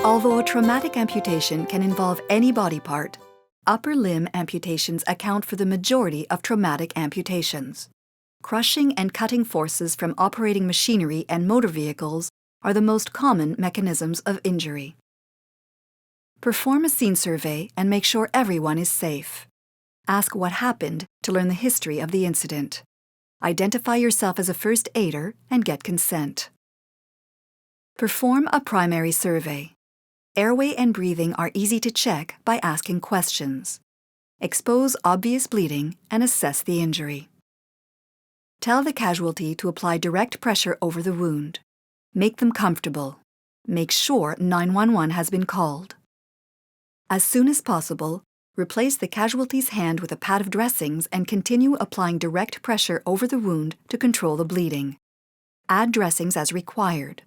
Although a traumatic amputation can involve any body part, upper limb amputations account for the majority of traumatic amputations. Crushing and cutting forces from operating machinery and motor vehicles are the most common mechanisms of injury. Perform a scene survey and make sure everyone is safe. Ask what happened to learn the history of the incident. Identify yourself as a first aider and get consent. Perform a primary survey. Airway and breathing are easy to check by asking questions. Expose obvious bleeding and assess the injury. Tell the casualty to apply direct pressure over the wound. Make them comfortable. Make sure 911 has been called. As soon as possible, replace the casualty's hand with a pad of dressings and continue applying direct pressure over the wound to control the bleeding. Add dressings as required.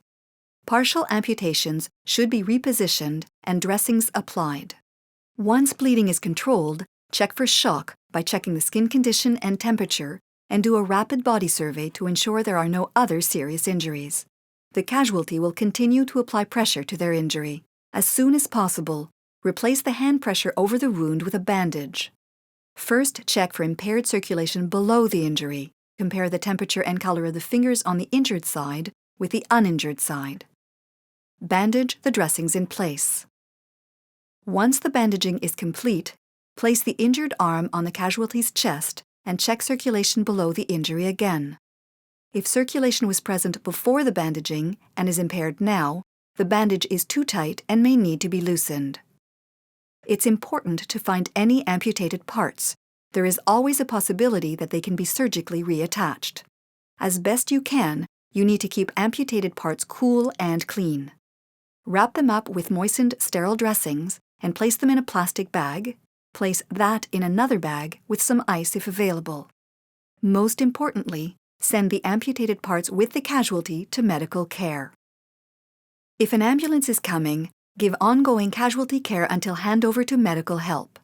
Partial amputations should be repositioned and dressings applied. Once bleeding is controlled, check for shock by checking the skin condition and temperature and do a rapid body survey to ensure there are no other serious injuries. The casualty will continue to apply pressure to their injury. As soon as possible, replace the hand pressure over the wound with a bandage. First, check for impaired circulation below the injury. Compare the temperature and color of the fingers on the injured side with the uninjured side. Bandage the dressings in place. Once the bandaging is complete, place the injured arm on the casualty's chest and check circulation below the injury again. If circulation was present before the bandaging and is impaired now, the bandage is too tight and may need to be loosened. It's important to find any amputated parts. There is always a possibility that they can be surgically reattached. As best you can, you need to keep amputated parts cool and clean. Wrap them up with moistened sterile dressings and place them in a plastic bag. Place that in another bag with some ice if available. Most importantly, send the amputated parts with the casualty to medical care. If an ambulance is coming, give ongoing casualty care until handover to medical help.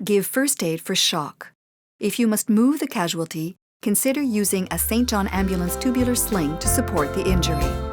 Give first aid for shock. If you must move the casualty, consider using a St. John ambulance tubular sling to support the injury.